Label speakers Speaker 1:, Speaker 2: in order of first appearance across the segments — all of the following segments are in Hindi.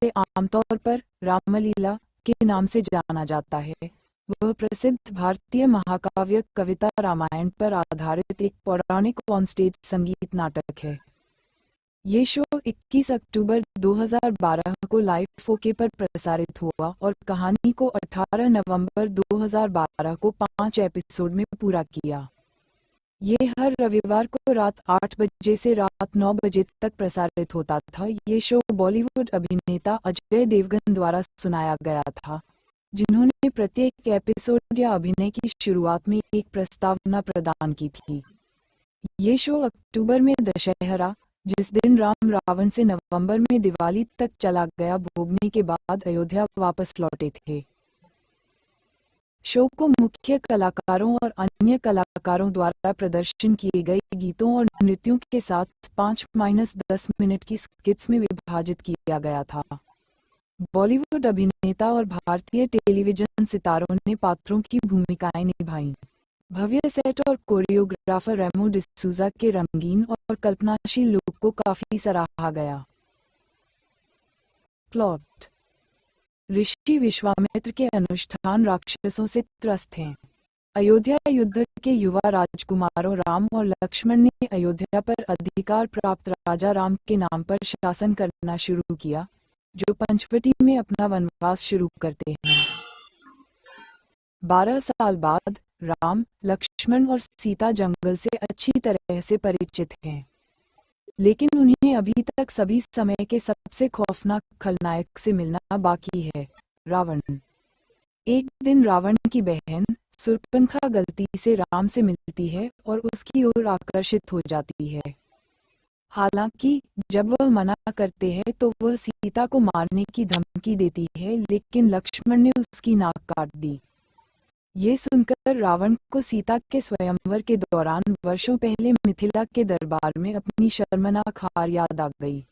Speaker 1: जिसे आमतौर पर रामलीला के नाम से जाना जाता है, वह प्रसिद्ध भारतीय महाकाव्य कविता रामायण पर आधारित एक पौराणिक ऑन स्टेज संगीत नाटक है। ये शो 21 अक्टूबर 2012 को लाइव फोके पर प्रसारित हुआ और कहानी को 18 नवंबर 2012 को 5 एपिसोड में पूरा किया। ये हर रविवार को रात 8 बजे से रात 9 बजे तक प्रसारित होता था। ये शो बॉलीवुड अभिनेता अजय देवगन द्वारा सुनाया गया था, जिन्होंने प्रत्येक एपिसोड या अभिनय की शुरुआत में एक प्रस्तावना प्रदान की थी। ये शो अक्टूबर में दशहरा, जिस दिन राम रावण से नवंबर में दिवाली तक चला गया, भोगने के बाद अयोध्या वापस लौटे थे। शो को मुख्य कलाकारों और अन्य कलाकारों द्वारा प्रदर्शन किए गए गीतों और नृत्यों के साथ 5-10 मिनट की स्किट्स में विभाजित किया गया था। बॉलीवुड अभिनेता और भारतीय टेलीविजन सितारों ने पात्रों की भूमिकाएं निभाईं। भव्य सेट और कोरियोग्राफर रेमो डिसूजा के रंगीन और कल्पनाशील लुक को काफी सराहा गया। प्लॉट: ऋषि विश्वामित्र के अनुष्ठान राक्षसों से त्रस्त हैं। अयोध्या युद्ध के युवा राजकुमारों राम और लक्ष्मण ने अयोध्या पर अधिकार प्राप्त राजा राम के नाम पर शासन करना शुरू किया, जो पंचवटी में अपना वनवास शुरू करते हैं। 12 साल बाद राम, लक्ष्मण और सीता जंगल से अच्छी तरह से परिचित हैं, लेकिन उन्हें अभी तक सभी समय के सबसे खौफनाक खलनायक से मिलना बाकी है, रावण। एक दिन रावण की बहन शूर्पणखा गलती से राम से मिलती है और उसकी ओर आकर्षित हो जाती है। हालांकि जब वह मना करते हैं तो वह सीता को मारने की धमकी देती है, लेकिन लक्ष्मण ने उसकी नाक काट दी। ये सुनकर रावण को सीता के स्वयंवर के दौरान वर्षों पहले मिथिला के दरबार में अपनी शर्मनाक हार याद आ गई।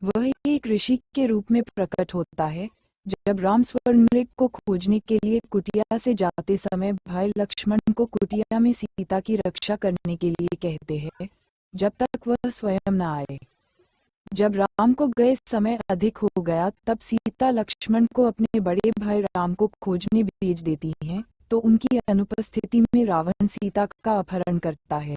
Speaker 1: वह एक ऋषि के रूप में प्रकट होता है। जब राम स्वर्णमृग को खोजने के लिए कुटिया से जाते समय भाई लक्ष्मण को कुटिया में सीता की रक्षा करने के लिए कहते हैं, जब तक वह स्वयं न आए। जब राम को गए समय अधिक हो गया, तब सीता लक्ष्मण को अपने बड़े भाई राम को खोजने भेज देती हैं, तो उनकी अनुपस्थिति में रावण सीता का अपहरण करता है।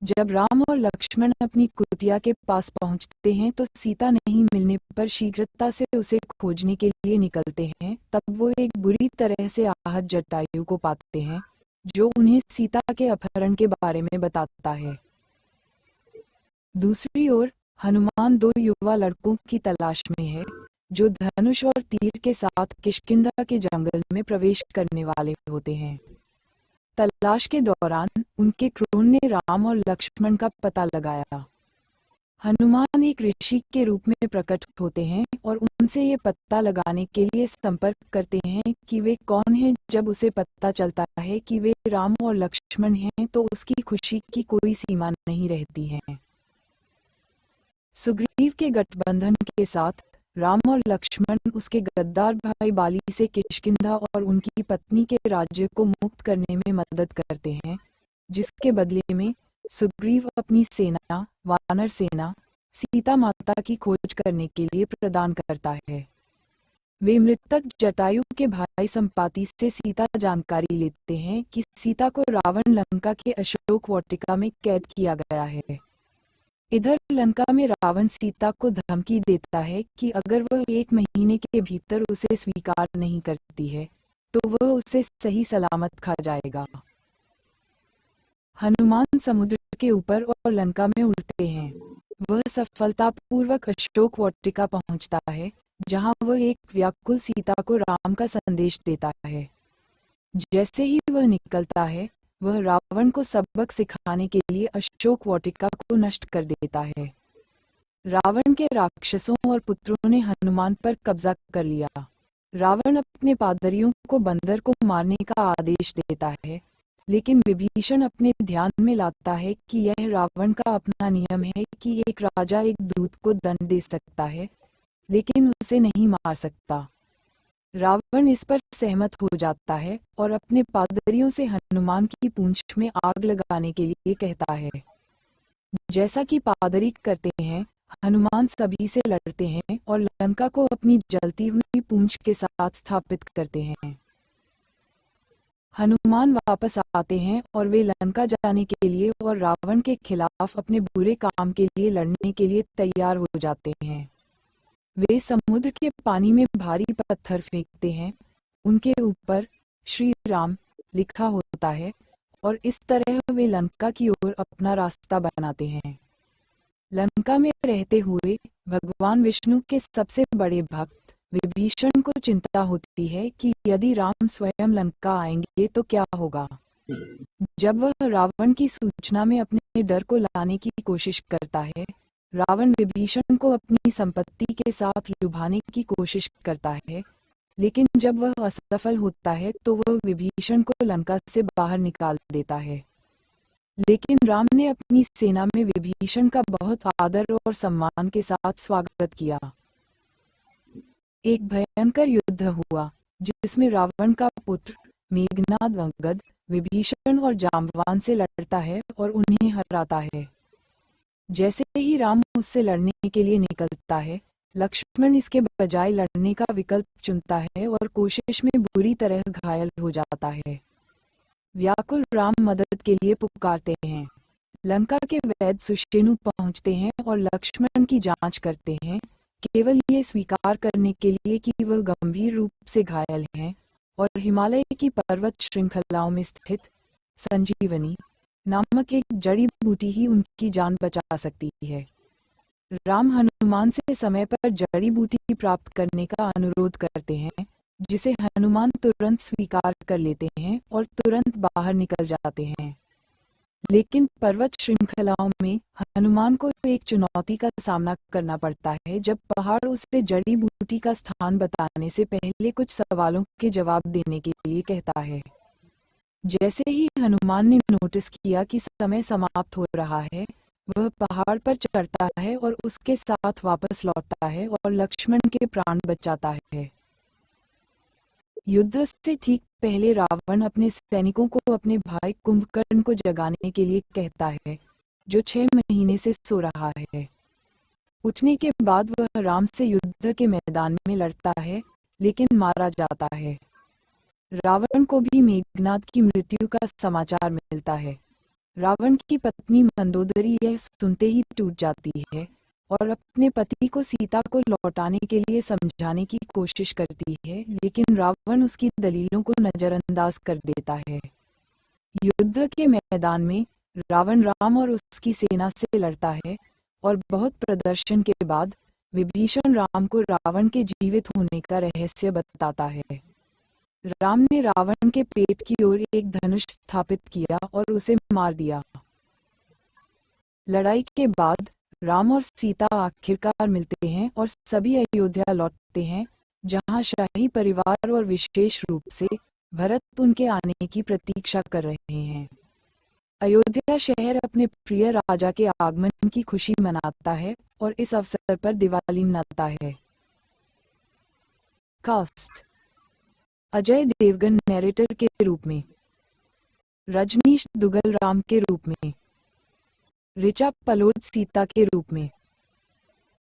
Speaker 1: जब राम और लक्ष्मण अपनी कुटिया के पास पहुंचते हैं तो सीता नहीं मिलने पर शीघ्रता से उसे खोजने के लिए निकलते हैं। तब वो एक बुरी तरह से आहत जटायु को पाते हैं, जो उन्हें सीता के अपहरण के बारे में बताता है। दूसरी ओर हनुमान 2 युवा लड़कों की तलाश में है, जो धनुष और तीर के साथ किष्किंधा के जंगल में प्रवेश करने वाले होते हैं। तलाश के दौरान उनके क्रोध ने राम और लक्ष्मण का पता लगाया। हनुमान एक ऋषि के रूप में प्रकट होते हैं और उनसे ये पता लगाने के लिए संपर्क करते हैं कि वे कौन हैं। जब उसे पता चलता है कि वे राम और लक्ष्मण हैं, तो उसकी खुशी की कोई सीमा नहीं रहती है। सुग्रीव के गठबंधन के साथ राम और लक्ष्मण उसके गद्दार भाई बाली से किष्किंधा और उनकी पत्नी के राज्य को मुक्त करने में मदद करते हैं, जिसके बदले में सुग्रीव अपनी सेना, वानर सेना, सीता माता की खोज करने के लिए प्रदान करता है। वे मृतक जटायु के भाई संपाति से सीता जानकारी लेते हैं कि सीता को रावण लंका के अशोक वाटिका में कैद किया गया है। इधर लंका में रावण सीता को धमकी देता है कि अगर वह 1 महीने के भीतर उसे स्वीकार नहीं करती है, तो वह उसे सही सलामत खा जाएगा। हनुमान समुद्र के ऊपर और लंका में उड़ते हैं। वह सफलतापूर्वक अशोक वाटिका पहुंचता है, जहां वह एक व्याकुल सीता को राम का संदेश देता है। जैसे ही वह निकलता है, वह रावण को सबक सिखाने के लिए अशोक वाटिका को नष्ट कर देता है। रावण के राक्षसों और पुत्रों ने हनुमान पर कब्जा कर लिया। रावण अपने पादरियों को बंदर को मारने का आदेश देता है, लेकिन विभीषण अपने ध्यान में लाता है कि यह रावण का अपना नियम है कि एक राजा एक दूत को दंड दे सकता है, लेकिन उसे नहीं मार सकता। रावण इस पर सहमत हो जाता है और अपने पादरियों से हनुमान की पूंछ में आग लगाने के लिए कहता है। जैसा कि पादरी करते हैं, हनुमान सभी से लड़ते हैं और लंका को अपनी जलती हुई पूंछ के साथ स्थापित करते हैं। हनुमान वापस आते हैं और वे लंका जाने के लिए और रावण के खिलाफ अपने बुरे काम के लिए लड़ने के लिए तैयार हो जाते हैं। वे समुद्र के पानी में भारी पत्थर फेंकते हैं, उनके ऊपर श्री राम लिखा होता है और इस तरह वे लंका की ओर अपना रास्ता बनाते हैं। लंका में रहते हुए भगवान विष्णु के सबसे बड़े भक्त विभीषण को चिंता होती है कि यदि राम स्वयं लंका आएंगे तो क्या होगा। जब वह रावण की सूचना में अपने डर को लाने की कोशिश करता है, रावण विभीषण को अपनी संपत्ति के साथ लुभाने की कोशिश करता है, लेकिन जब वह असफल होता है तो वह विभीषण को लंका से बाहर निकाल देता है। लेकिन राम ने अपनी सेना में विभीषण का बहुत आदर और सम्मान के साथ स्वागत किया। एक भयंकर युद्ध हुआ जिसमें रावण का पुत्र मेघनाद अंगद विभीषण और जाम्बवान से लड़ता है और उन्हें हराता है। जैसे ही राम उससे लड़ने के लिए निकलता है, लक्ष्मण इसके बजाय लड़ने का विकल्प चुनता है और कोशिश में बुरी तरह घायल हो जाता है। व्याकुल राम मदद के लिए पुकारते हैं। लंका के वैद्य सुषेनु पहुंचते हैं और लक्ष्मण की जांच करते हैं, केवल ये स्वीकार करने के लिए कि वह गंभीर रूप से घायल हैं और हिमालय की पर्वत श्रृंखलाओं में स्थित संजीवनी नामक एक जड़ी बूटी ही उनकी जान बचा सकती है। राम हनुमान से समय पर जड़ी बूटी प्राप्त करने का अनुरोध करते हैं, जिसे हनुमान तुरंत स्वीकार कर लेते हैं और तुरंत बाहर निकल जाते हैं। लेकिन पर्वत श्रृंखलाओं में हनुमान को एक चुनौती का सामना करना पड़ता है जब पहाड़ उसे जड़ी बूटी का स्थान बताने से पहले कुछ सवालों के जवाब देने के लिए कहता है। जैसे ही हनुमान ने नोटिस किया कि समय समाप्त हो रहा है, वह पहाड़ पर चढ़ता है और उसके साथ वापस लौटता है और लक्ष्मण के प्राण बचाता है। युद्ध से ठीक पहले रावण अपने सैनिकों को अपने भाई कुंभकर्ण को जगाने के लिए कहता है, जो 6 महीने से सो रहा है। उठने के बाद वह राम से युद्ध के मैदान में लड़ता है, लेकिन मारा जाता है। रावण को भी मेघनाद की मृत्यु का समाचार मिलता है। रावण की पत्नी मंदोदरी यह सुनते ही टूट जाती है और अपने पति को सीता को लौटाने के लिए समझाने की कोशिश करती है, लेकिन रावण उसकी दलीलों को नजरअंदाज कर देता है। युद्ध के मैदान में रावण राम और उसकी सेना से लड़ता है और बहुत प्रदर्शन के बाद विभीषण राम को रावण के जीवित होने का रहस्य बताता है। राम ने रावण के पेट की ओर एक धनुष स्थापित किया और उसे मार दिया। लड़ाई के बाद राम और सीता आखिरकार मिलते हैं और सभी अयोध्या लौटते हैं, जहां शाही परिवार और विशेष रूप से भरत उनके आने की प्रतीक्षा कर रहे हैं। अयोध्या शहर अपने प्रिय राजा के आगमन की खुशी मनाता है और इस अवसर पर दिवाली मनाता है। कास्ट: अजय देवगन नैरेटर के रूप में, रजनीश दुग्गल राम के रूप में, ऋचा पलोड सीता के रूप में,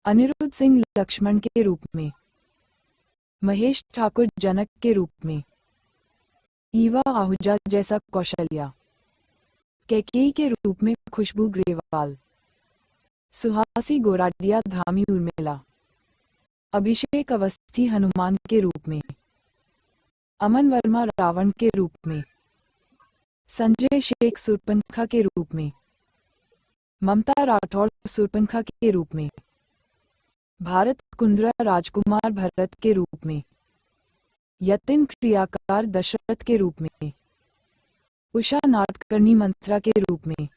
Speaker 1: अनिरुद्ध सिंह लक्ष्मण के रूप में, महेश ठाकुर जनक के रूप में, ईवा आहूजा जैसा कौशल्या, कैकेयी के रूप में खुशबू ग्रेवाल, सुहासी गोराडिया धामी उर्मिला, अभिषेक अवस्थी हनुमान के रूप में, अमन वर्मा रावण के रूप में, संजय शेख सुरपंखा के रूप में, ममता राठौड़ सुरपंखा के रूप में, भारत कुंद्रा राजकुमार भरत के रूप में, यतिन क्रियाकार दशरथ के रूप में, उषा नाटकर्णी मंत्रा के रूप में,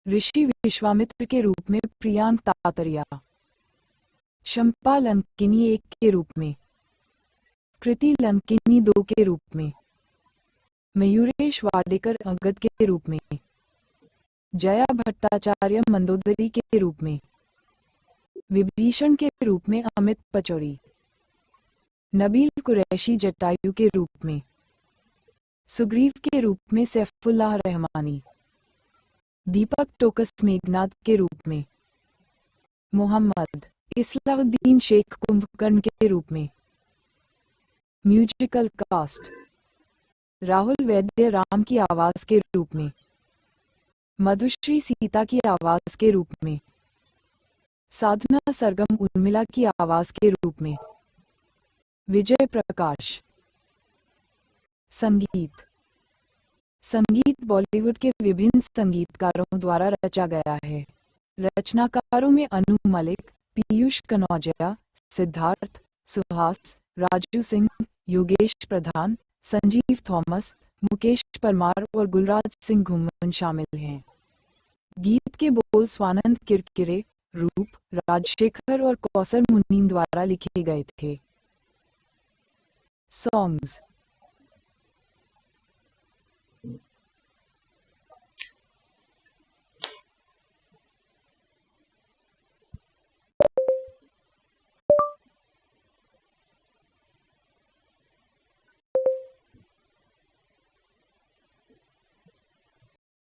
Speaker 1: ऋषि विश्वामित्र के रूप में प्रियांक तातरिया, शंपा लंकिनी 1 के रूप में, कृति लंकिनी 2 के रूप में, मयूरेश वाडेकर अंगद के रूप में, जया भट्टाचार्य मंदोदरी के रूप में, विभीषण के रूप में अमित पचौरी, नबील कुरैशी जटायु के रूप में, सुग्रीव के रूप में सैफुल्लाह रहमानी, दीपक टोकस मेघनाद के रूप में, मोहम्मद इस्लाउद्दीन शेख कुंभकर्ण के रूप में। म्यूजिकल कास्ट राहुल वैद्य राम की आवाज के रूप में, मधुश्री सीता की आवाज के रूप में, साधना सरगम उर्मिला की आवाज के रूप में, विजय प्रकाश। संगीत संगीत बॉलीवुड के विभिन्न संगीतकारों द्वारा रचा गया है। रचनाकारों में अनु मलिक, पीयूष कनौजिया, सिद्धार्थ, सुहास, राजू सिंह, योगेश प्रधान, संजीव थॉमस, मुकेश परमार और गुलराज सिंह घुमन शामिल हैं। गीत के बोल स्वानंद किरकिरे, रूप, राजशेखर और कौसर मुनीम द्वारा लिखे गए थे। सॉन्ग्स